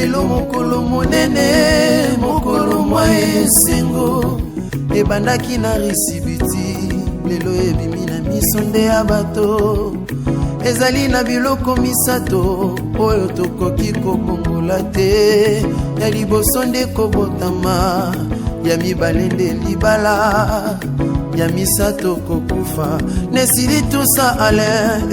lelo mokolo monene mokolo mwa esengo ebandaki na risibiti lelo ebimi na miso nde ya bato ezali na biloko misato oyo tokoki kobongola te ya liboso nde kobotama ya mibale nde libala ya misato kokufa nesili tusa Alain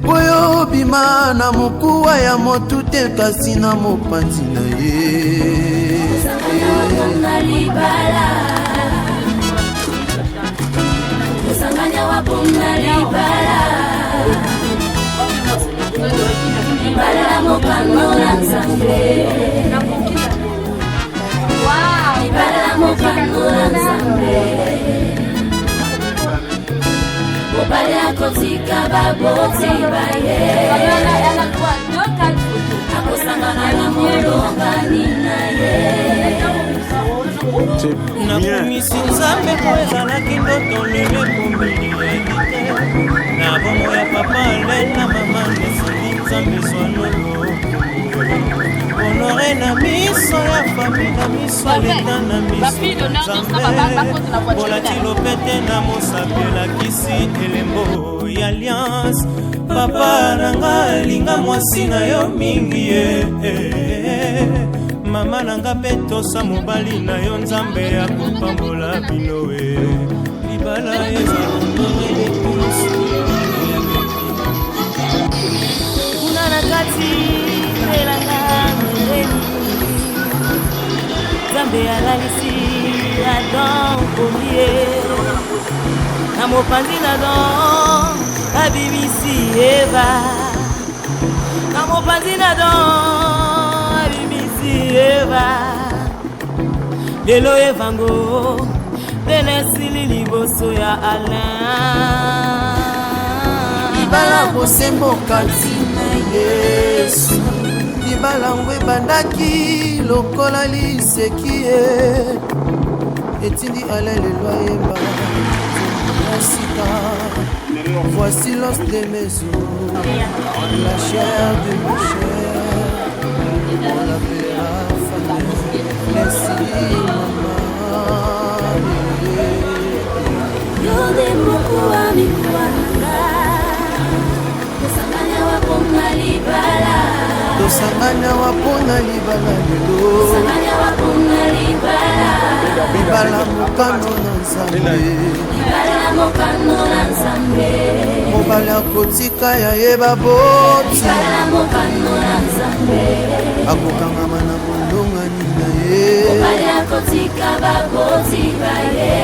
oyo bima na mokuwa ya motu te kasi na mopanzi na ye Sanganya wapunda libala Libala mokano na nzambe Libala mokano na nzambe Mobale akotika baboti baye Akosangana na molonga nina ye nakumisi nzambe po ezalaki ndoto lelo ekombeli ekite na bongo ya papa Alain na mama nesili nzambe zwanolo honore na miso ya fami na miso leta na miso nzambe bolati lopete na mosapelakisi elembo ya alliance papa nanga alinga mwasi na yo mingi ye mama nanga mpe tosa mobali na yo nzambe ya kopambola bino e libala kuna na kati elanga mondeni nzambe alalisi Adam komie na mopanzi na Adam abimisi Eva na mopanzi na Adam abimisi Eva lelo evango tenesili liboso ya Alain libala bosembo kati na Yesu libala ngwe bandaki lokola liseki ye etindi Alain lelo ayemba sika voici l'os de mes os la chair de mes chairs on l'appellera famille merci Yode mokuwa mikwanga Tosanganya wapona libala tosanganya wapona libala lelo Tosanganya wapona libala libala mokano na nzambe Libala mokano na nzambe mobali akotika ya yeba boti Libala mokano na nzambe akokangama na mondongani na ye Mobali akotika baboti baye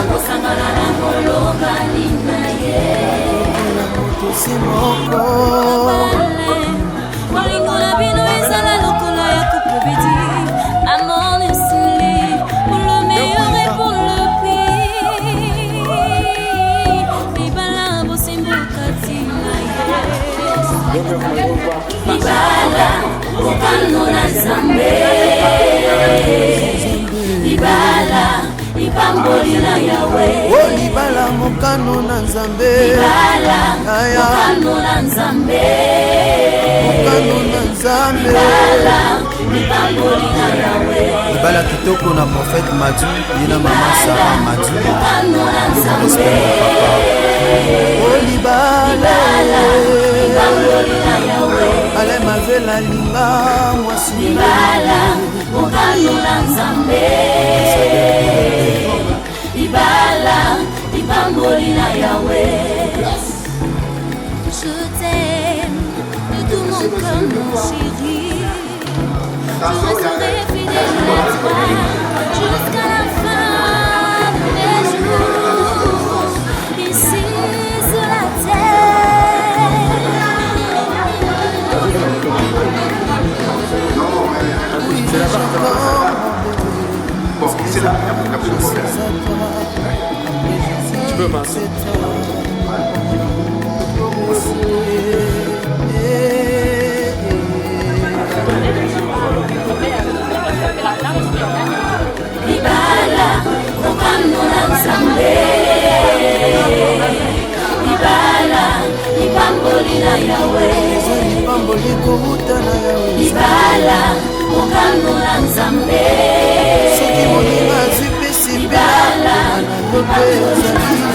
akosangana na molongani na ye na moto si moko molingo na bino ezala lokola ya coupe beti amour esili pour le meilleur et pour le pire libala bosimbo kati na ye libala mokano na nzambe libala Ibamboli na Yawe o libala mokano na nzambe libala mokano na nzambe mokano na nzambe libala ibamboli na Yawe libala kitoko na prophète Madu yena mama Sarah Madu mokano na nzambe o libala ibamboli na Yawe ale mavela linga mwasi libala mokano na nzambe libala ibamboli na Yawe. Je t'aime de tout mon cœur mon chéri, je resterai fidèle à toi jusqu'à la fin de mes jours ici sur la terre. oui j'attends Bon, c'est là, il y a beaucoup de problèmes. tu peux masser Libala, mokano na nzambe. Libala, ibamboli na Yawe. pole kouta na yawe libala mokano na nzambe soki moninga azwi pesi libala mpe ozali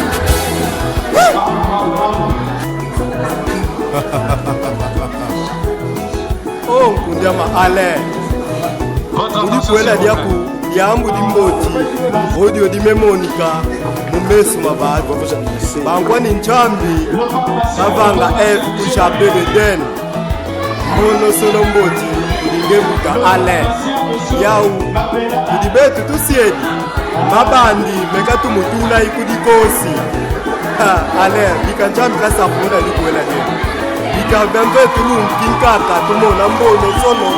oh nkundiama ale odi kuela diaku diambu dimboti odi odime monika mumesu mabadi bangwa ni nchambi savanga f kushape de den mono solo mboti udingebuka ale yau udibetu tusiedi mabandi mekatumutula ikudikosi ale bikanchambi kasafuna likuela diaku bikavembe tulungu kinkaka tumona mbono sono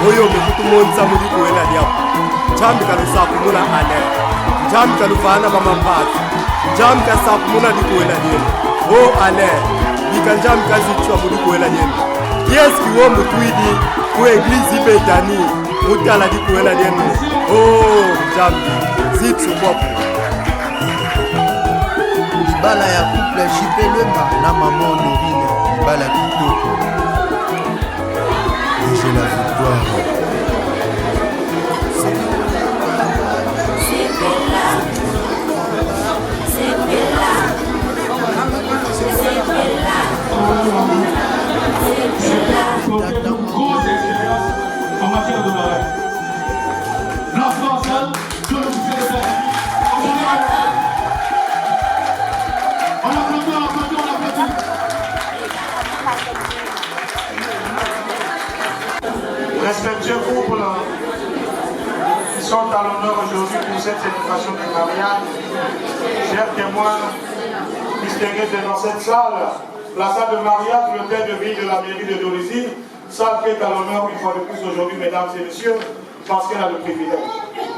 oyo mekutumonisa mulikuela diaku nchambi kalusakumuna ale nchambi kalufana bamampati nchambi kasakumuna likuela dienu o ale bika nchambi kazichwa mulikuela dienu yeski wo mutwidi ku eglise betani mutala likuela dienu o nchambi zitsu popo libala ya couple jipelema na mama Honorine libala kitoko j'ai la victoire en matière de mariage. La France, que nous faisons. On applaudit. Respectueux couple qui sont à l'honneur aujourd'hui pour cette célébration du mariage, chers témoins mystérieux dans cette salle, la salle de mariage, l'hôtel de ville de la mairie de Dorizy, salle qui est à l'honneur une fois de plus aujourd'hui, mesdames et messieurs, parce qu'elle a le privilège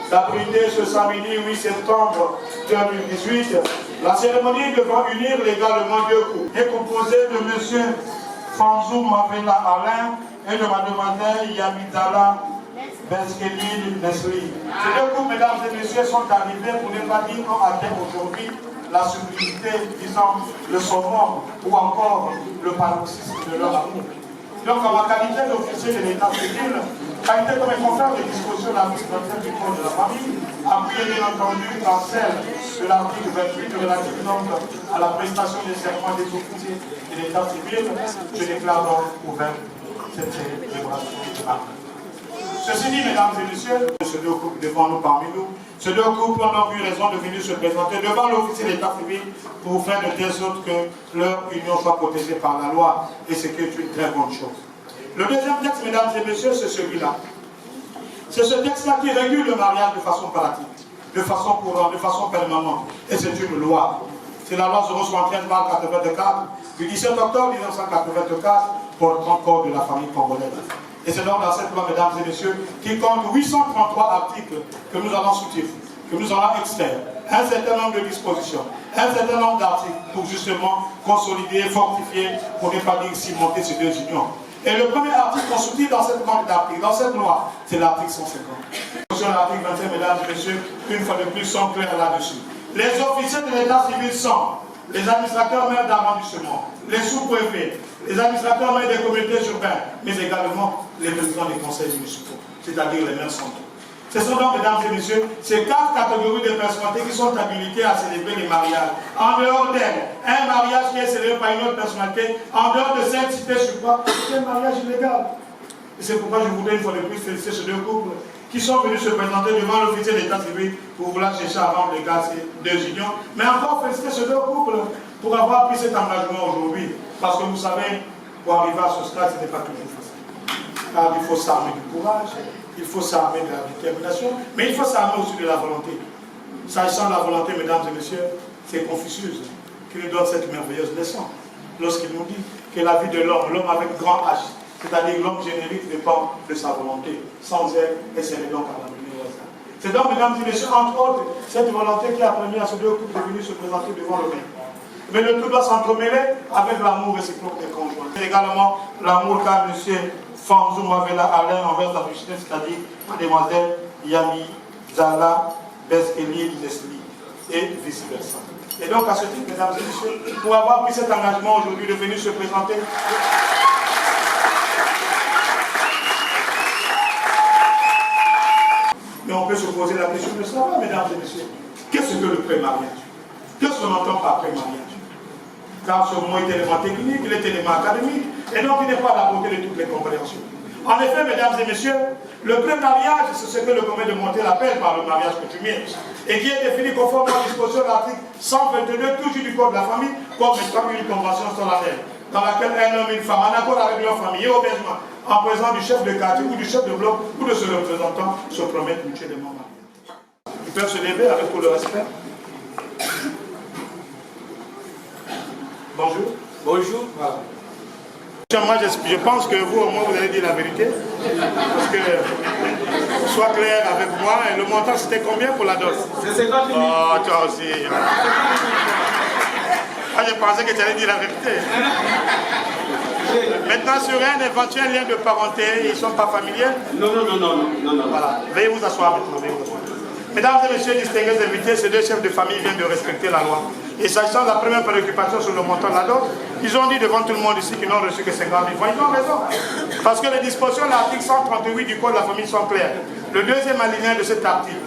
d'abriter ce samedi 8 septembre 2018 la cérémonie devant unir légalement deux couples est composée de M. Fanzou Mavela Alain et de Mademoiselle Yamidala Beskelil Nesli. Ces deux couples, mesdames et messieurs, sont arrivés pour ne pas dire qu'on atteint aujourd'hui la sublimité, disons, le summum ou encore le paroxysme de leur amour. Donc, en ma qualité d'officier de l'état civil, qualité comme confrère des dispositions de l'article 27 du Code de la famille, appuyé bien entendu en celle de l'article 28 relatif donc à la prestation des serments des officiers de l'état civil, je déclare donc ouvert cette célébration de mariage. Ceci dit, mesdames et messieurs, ces deux couples devant nous parmi nous, ces deux couples ont eu raison de venir se présenter devant l'officier de l'état civil pour faire de telle sorte que leur union soit protégée par la loi, et ce qui est une très bonne chose. Le deuxième texte, mesdames et messieurs, c'est celui-là. C'est ce texte-là qui régule le mariage de façon pratique, de façon courante, de façon permanente, et c'est une loi. C'est la loi 073/84 du 17 octobre 1984 portant code de la famille congolaise. Et c'est donc dans cette loi, mesdames et messieurs, qui compte 833 articles que nous allons soutenir, que nous allons extraire, un certain nombre de dispositions, un certain nombre d'articles pour justement consolider, fortifier, pour ne pas dire cimenter ces deux unions. Et le premier article qu'on soutient dans cette banque d'articles, dans cette loi, c'est l'article 150. Sur l'article 25, mesdames et messieurs, une fois de plus, sont clairs là-dessus. Les officiers de l'état civil sont les administrateurs maires d'arrondissement, les sous-préfets, les administrateurs maires des communautés urbaines, mais également les présidents des conseils municipaux, c'est-à-dire les maires centraux. Ce sont donc, mesdames et messieurs, ces 4 catégories de personnalités qui sont habilitées à célébrer les mariages. En dehors d'elles, un mariage qui est célébré par une autre personnalité, en dehors de celle citée sur quoi, c'est un mariage illégal. Et c'est pourquoi je voudrais une fois de plus féliciter ces deux couples qui sont venus se présenter devant l'officier de l'état civil pour vouloir chercher à rendre les gars ces deux unions. Mais encore féliciter ces deux couples pour avoir pris cet engagement aujourd'hui. Parce que vous savez, pour arriver à ce stade, ce n'est pas toujours facile. Car il faut s'armer du courage, il faut s'armer de la détermination, mais il faut s'armer aussi de la volonté. S'agissant de la volonté, mesdames et messieurs, c'est Confucius qui nous donne cette merveilleuse leçon. Lorsqu'il nous dit que la vie de l'homme avec grand H, c'est-à-dire l'homme générique dépend de sa volonté. Sans elle, et c'est donc à l'amener au hasard. C'est donc, mesdames et messieurs, entre autres, cette volonté qui a permis à ces deux couples de venir se présenter devant le maire. Mais le tout doit s'entremêler avec l'amour réciproque des conjoints. C'est également l'amour qu'a M. Fanzou Mavela Alain envers sa fille, c'est-à-dire Mademoiselle Yami Zala Beskelil Leslie, et vice-versa. Et donc, à ce titre, mesdames et messieurs, pour avoir pris cet engagement aujourd'hui de venir se présenter, Mais on peut se poser la question de savoir, mesdames et messieurs, qu'est-ce que le pré-mariage? Qu'est-ce qu'on entend par pré-mariage? Car ce mot est élément technique, il est élément académique, et donc il n'est pas à la portée de toutes les compréhensions. En effet, mesdames et messieurs, le pré-mariage, c'est ce que le commun de Montel appelle par le mariage coutumier, et qui est défini conformément aux dispositions de l'article 122, toujours du Code de la famille, comme étant une convention solennelle, dans laquelle un homme et une femme, en accord avec leur famille et au besoin, en présence du chef de quartier ou du chef de bloc ou de ses représentants, se promettent mutuellement. Ils peuvent se lever avec tout le respect. Bonjour. Bonjour. Voilà. Moi, je pense que vous, au moins, vous allez dire la vérité. Parce que, sois clair avec moi. Et le montant, c'était combien pour la dot? C'est 50 000. Oh, toi aussi. Moi, je pensais que tu allais dire la vérité. Maintenant, sur un éventuel lien de parenté, ils ne sont pas familiers? Non. Voilà. Veuillez vous asseoir maintenant. Mesdames et messieurs, distingués invités, ces deux chefs de famille viennent de respecter la loi. Et sachant la première préoccupation sur le montant de la dot, ils ont dit devant tout le monde ici qu'ils n'ont reçu que 50 000 francs. Ils ont raison. Parce que les dispositions de l'article 138 du Code de la famille sont claires. Le deuxième alinéa de cet article.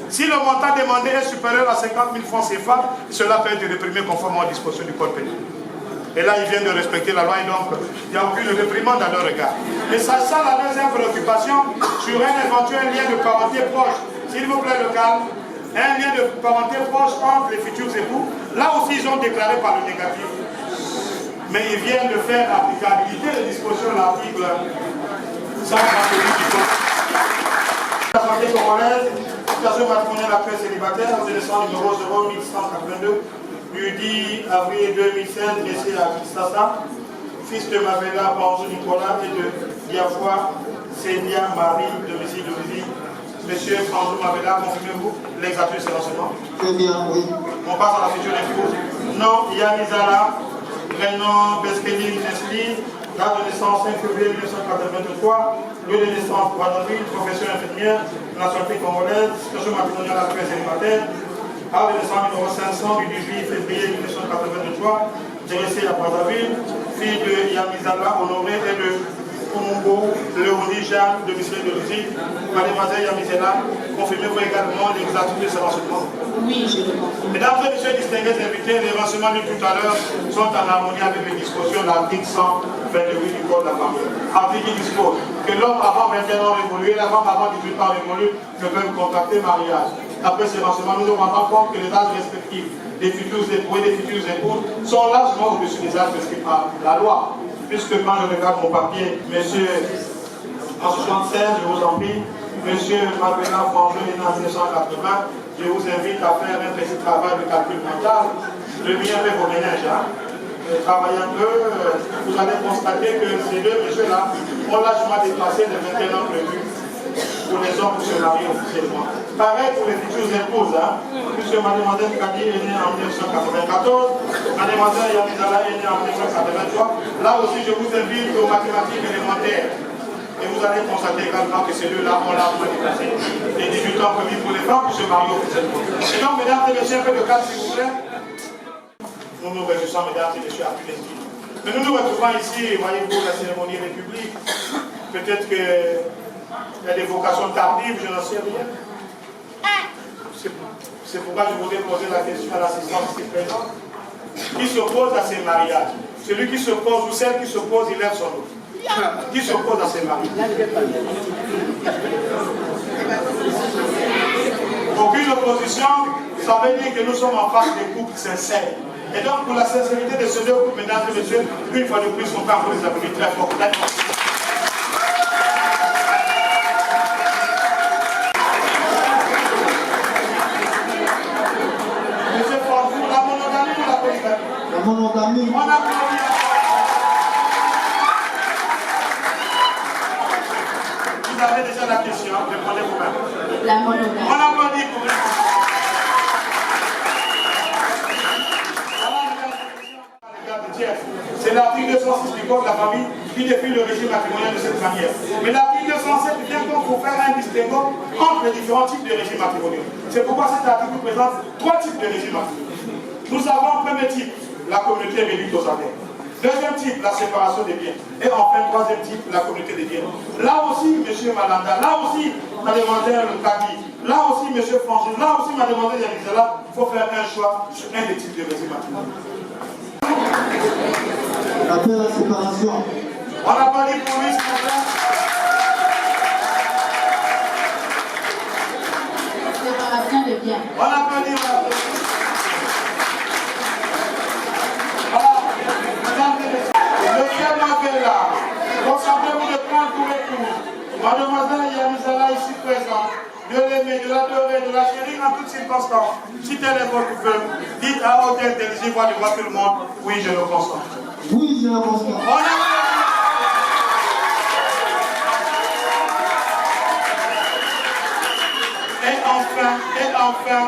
Si le montant demandé est supérieur à 50 000 francs CFA, cela peut être réprimé conformément aux dispositions du Code pénal. Et là, ils viennent de respecter la loi et donc il n'y a aucune réprimande à leur regard. Mais sachant la deuxième préoccupation sur un éventuel lien de parenté proche, s'il vous plaît, le calme, un lien de parenté proche entre les futurs époux, là aussi ils ont déclaré par le négatif. Mais ils viennent de faire applicabilité des dispositions de l'article 138 du Code. La santé congolaise, situation matrimoniale après célibataire, obéissant numéro 0182 du 10 avril 2016, M. Akissasa, fils de Mavela Banzou Nicolas et de Diafwa Célia Marie, domicile de Vivi. Monsieur Banzou Mavela, confirmez-vous l'exactitude de ces renseignements? Très bien, oui. On passe à la future épouse. Non, Yanizala, prénom Beskéli Nesli, date de naissance 5 février 1983, lieu de naissance Guadeloupe, profession infirmière, nationalité congolaise, situation matrimoniale après célibataire. Âge de naissance numéro 500 du 18 février 1983, dressé à Brazzaville, fille de Yamizala Honoré et de Omongo Léonie Jeanne, domicile de Russie. Mademoiselle Yamizala, confirmez-vous également l'exactitude de ces renseignements? Oui, je le confirme. Mesdames et messieurs distingués invités, les renseignements de tout à l'heure sont en harmonie avec les dispositions de l'article 128 du Code de la famille. Article qui dispose que l'homme avant 21 ans révolu et la femme avant 18 ans révolu ne peuvent contracter mariage. Après ces renseignements, nous devons rendre compte que les âges respectifs des futurs époux et des futures épouses sont largement au-dessus des âges prescrits par la loi. Puisque quand je regarde mon papier, monsieur, en 76, je vous en prie, monsieur Mavela Franjou est né en 1980, je vous invite à faire un petit travail de calcul mental. Je viens avec vos ménages, travaillez un peu, vous allez constater que ces deux messieurs-là ont largement dépassé les 21 ans prévus pour les hommes pour se marier officiellement. Pareil pour les futures épouses, puisque mademoiselle Kadi est née en 1994, mademoiselle Yamizala est née en 1983. Là aussi, je vous invite aux mathématiques élémentaires. Et vous allez constater également que ces deux-là ont largement dépassé les 18 ans prévus pour les femmes pour se marier officiellement. Et donc, mesdames et messieurs, un peu de calme s'il vous plaît. Nous nous réjouissons, mesdames et messieurs, à tous les styles. Mais nous nous retrouvons ici, voyez-vous, la cérémonie république. Peut-être que il y a des vocations tardives, je n'en sais rien. C'est pourquoi je voudrais poser la question à l'assistance qui est présente. Qui s'oppose à ces mariages? Celui qui s'oppose ou celle qui s'oppose, il lève son nom. Qui s'oppose à ces mariages? Aucune opposition, ça veut dire que nous sommes en face des couples sincères. Et donc pour la sincérité de ces deux couples, mesdames et messieurs, une fois de plus, on peut encore les appeler très fort. Monogamie. On applaudit. Vous avez déjà la question, répondez vous-même. La monogamie. On applaudit pour répondre. C'est l'article 206 du Code de la famille qui définit le régime matrimonial de cette manière. Mais l'article 207 vient donc pour faire un distinguo entre les différents types de régimes matrimoniaux. C'est pourquoi cet article présente trois types de régimes matrimoniaux. Nous avons un premier type, la communauté réduite aux adhérents. Deuxième type, la séparation des biens. Et enfin, troisième type, la communauté des biens. Là aussi, M. Malanda, là aussi, mademoiselle Kaki, là aussi, M. Frangin, là aussi, mademoiselle Yamizala, il faut faire un choix sur un des types de régime. Après la séparation. On n'a pas dit pour lui, s'il vous plaît. Séparation des biens. On n'a pas dit. Monsieur Mavela, concentrez-vous de prendre pour épouse. Mademoiselle Yamizala ici présente, de l'aimer, de l'adorer, de la chérir en toutes circonstances. Si tel est votre feu, dites à haute et intelligible voix devant tout le monde, oui, je le consens. Oui, je le consens. Et enfin,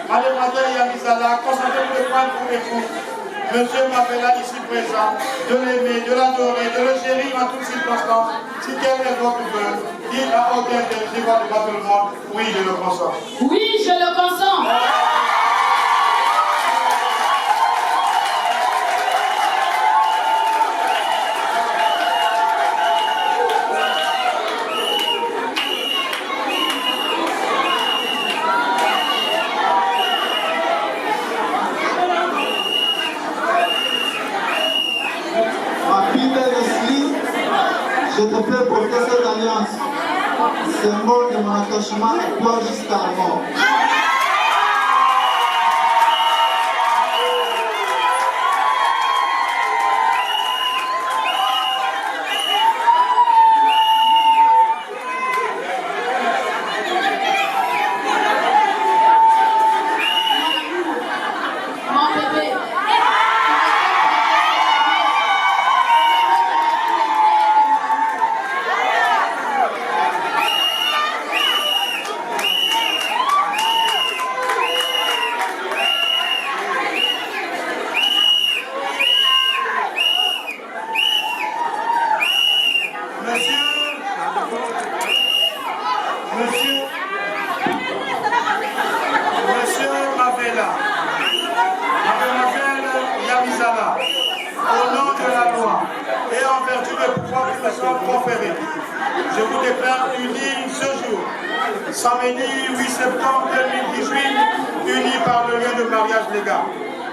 mademoiselle Yamizala, concentrez-vous de prendre pour épouse. Monsieur Mavela ici présent, de l'aimer, de l'adorer, de le chérir en toutes circonstances. Si tel est votre vœu, dites à haute et intelligible voix devant tout le monde, oui, je le consens. Oui, je le consens. Je te fais porter cette alliance, symbole de mon attachement à toi jusqu'à la mort. Monsieur Mavela, mademoiselle Yamizala, au nom de la loi et en vertu des pouvoirs qui me sont conférés, je vous déclare unis ce jour, samedi 8 septembre 2018, unis par le lien de mariage légal.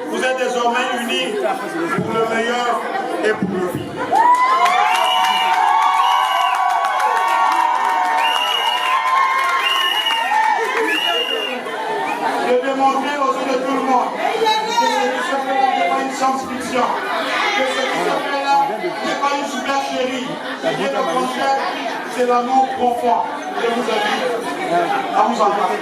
Vous êtes désormais unis pour le meilleur et pour le pire. Je démontrer aux yeux de tout le monde que ce qui se fait là n'est pas une science-fiction, que ce qui se fait là n'est pas une supercherie, et le contraire, c'est l'amour profond. Je vous invite à vous en parler.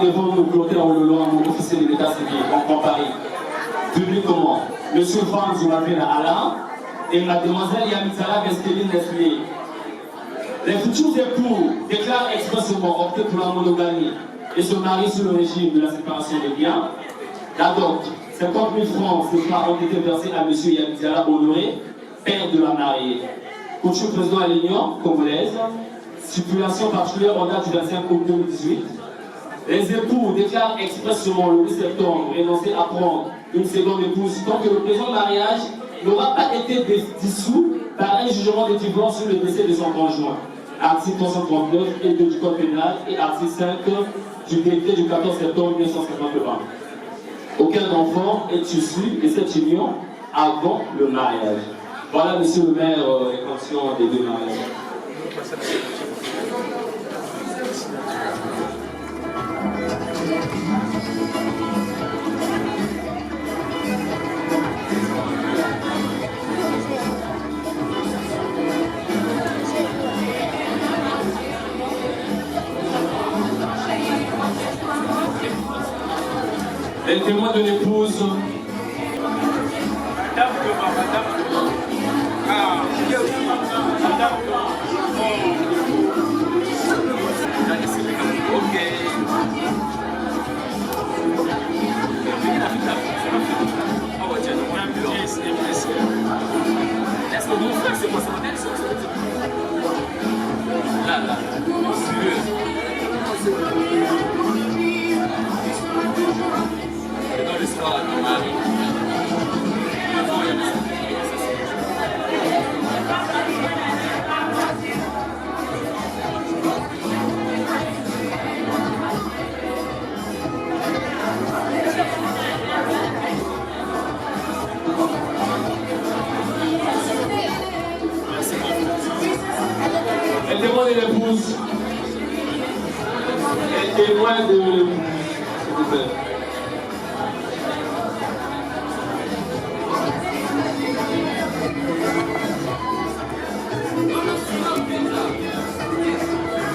Devant nous, Clotaire Ololo, un officier de l'état civil, en Grand Paris, publiquement, M. Franz Mavela Alain et Mademoiselle Yamizala Veskeline Nestlé. Les futurs époux déclarent expressément opter pour la monogamie et se marient sous le régime de la séparation des biens. La dot, 50 000 francs CFA ont été versés à M. Yamizala Honoré, père de la mariée. Couture président à l'Union congolaise, stipulation particulière en date du 25 août 2018. Les époux déclarent expressément le 8 septembre renoncer à prendre une seconde épouse tant que le présent mariage n'aura pas été dissous par un jugement de divorce sur le décès de son conjoint. Article 339 et 2 du Code pénal et article 5 du décret du 14 septembre 1981. Aucun enfant est issu de cette union avant le mariage. Voilà, monsieur le maire, les conditions des deux mariages. Les témoins de l'épouse. Elle demande l'épouse. Elle est loin de l'épouse.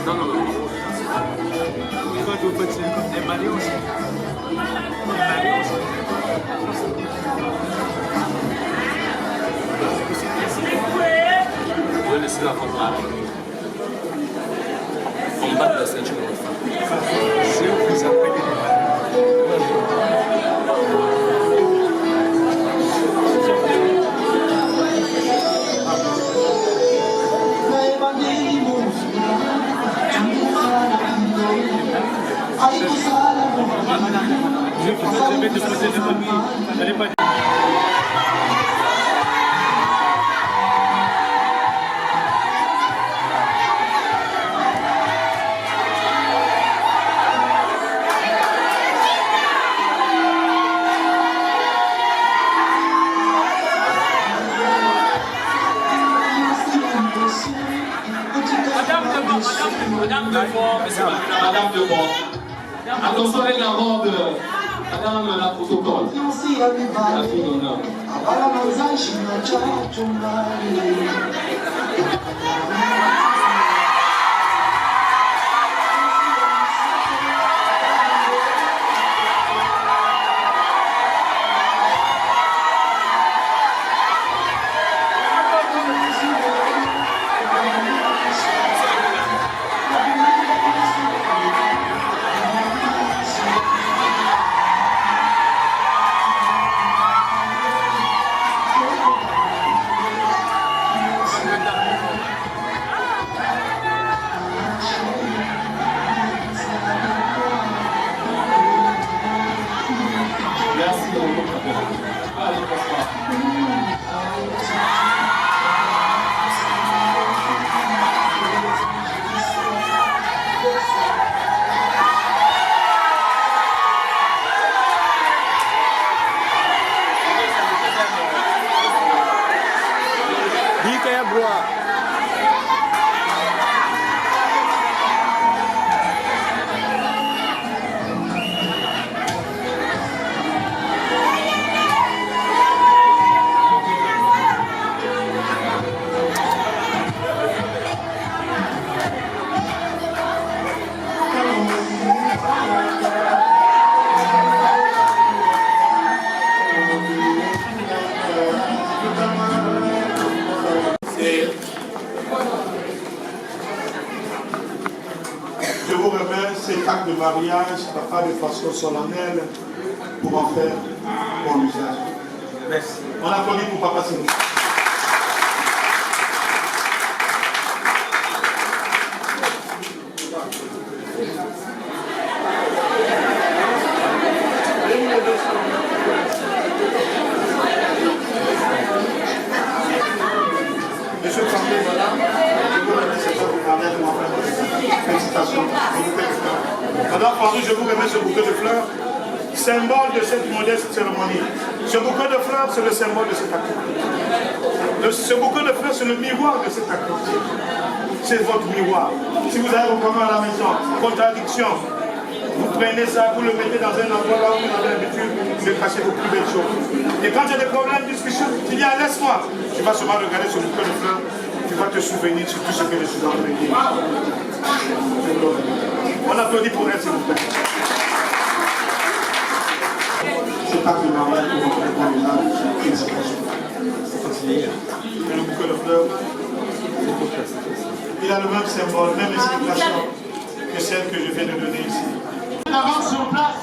Non. Quand vous faites des mariages aussi. Vous pouvez laisser la femme parler. On bat la ceinture de votre femme. Si vous appelez je vais déposer les papiers. N'allez pas dire. Madame Debord. Attention avec la robe. Madame la protocole. La fille d'honneur. Je vous remets cet acte de mariage, papa, de façon solennelle, pour en faire bon usage. Merci. On applaudit pour papa Sénou. Félicitations. Madame Fandou, je vous remets ce bouquet de fleurs, symbole de cette modeste cérémonie. Ce bouquet de fleurs, c'est le symbole de cet acte. Ce bouquet de fleurs, c'est le miroir de cet acte. C'est votre miroir. Si vous avez vos problèmes à la maison, contradiction, vous prenez ça, vous le mettez dans un endroit là où vous avez l'habitude de cacher vos plus belles choses. Et quand il y a des problèmes, discussions, tu dis, ah, laisse-moi. Tu vas seulement regarder ce bouquet de fleurs, tu vas te souvenir sur tout ce que je suis en train de dire. On applaudit pour elle, s'il vous plaît. C'est pas que mariage qui va faire dans les âmes, et le bouquet de fleurs, il a le même symbole, même explication que celle que je viens de donner ici. D'avance sur place,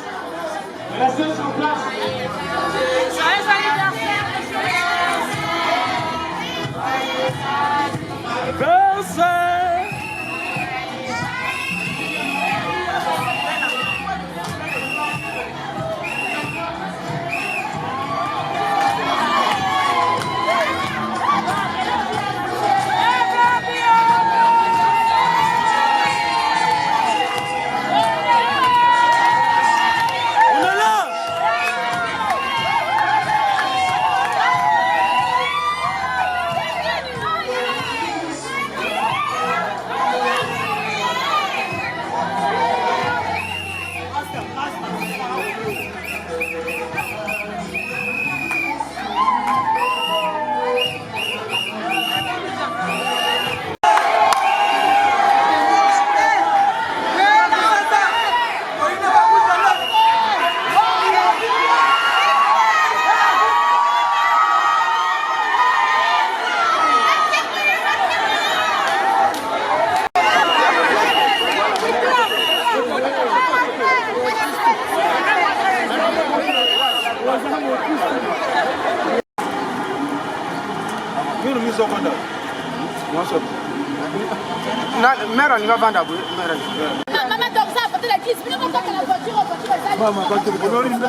restez sur place. Mère, on va vendre. Maman, comme ça, apporter la cuisse. Puis on va la voiture, Maman, quand tu veux.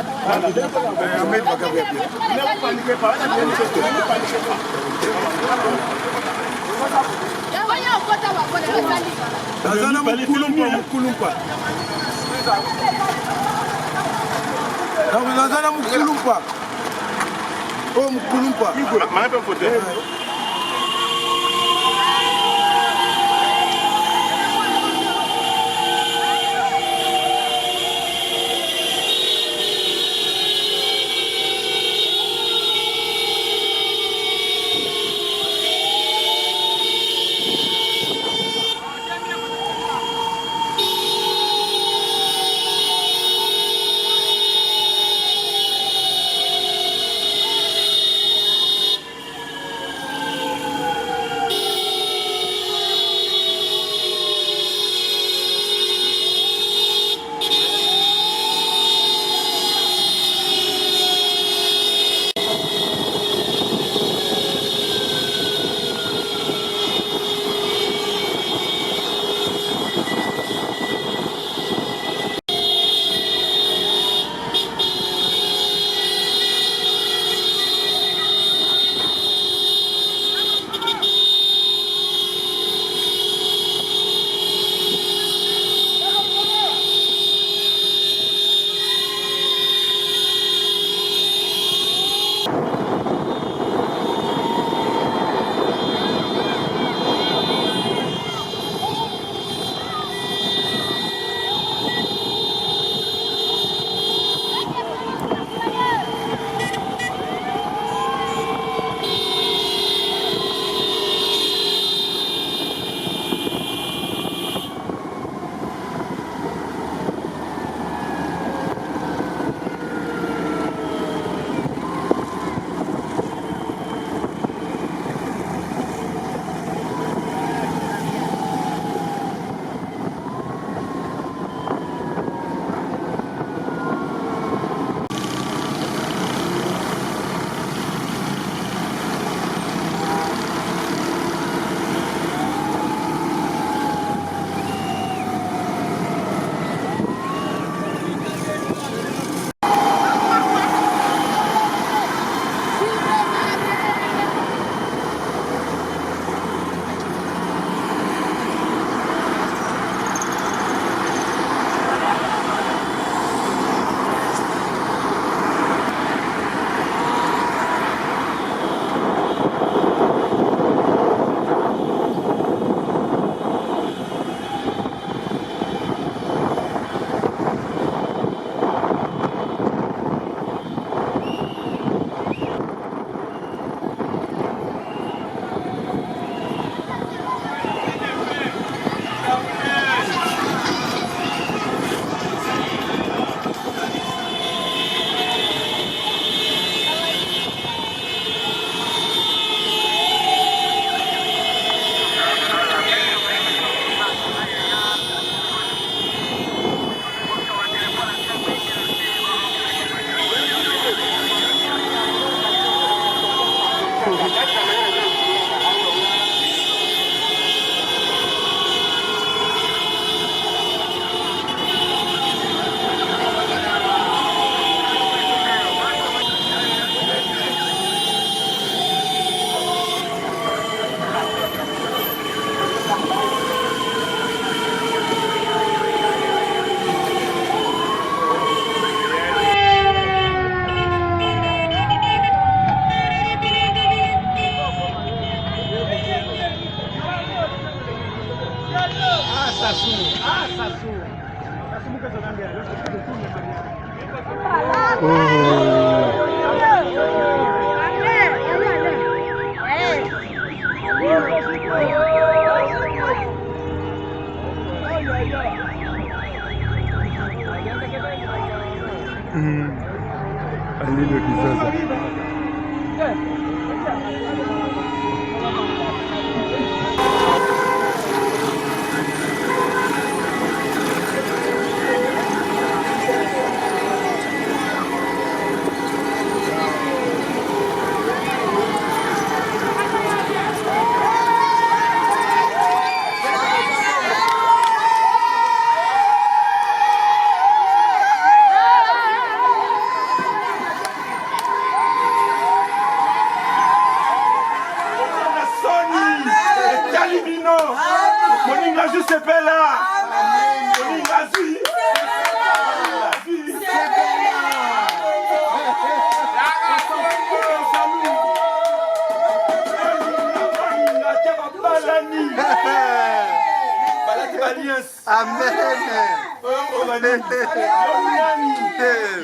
Alilo kisasa.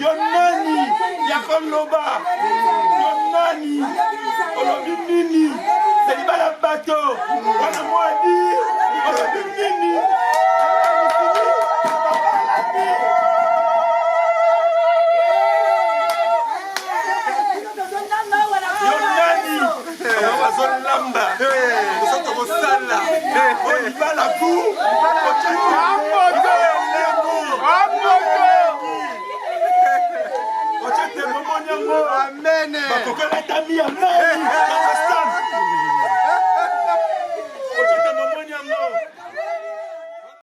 Yonani Yakoloba Yonani Olobinini Selibala Bato Wana Mwadi Olobinini Yonani Olobazolamba Osoto Bosala Olibala Ku Amen.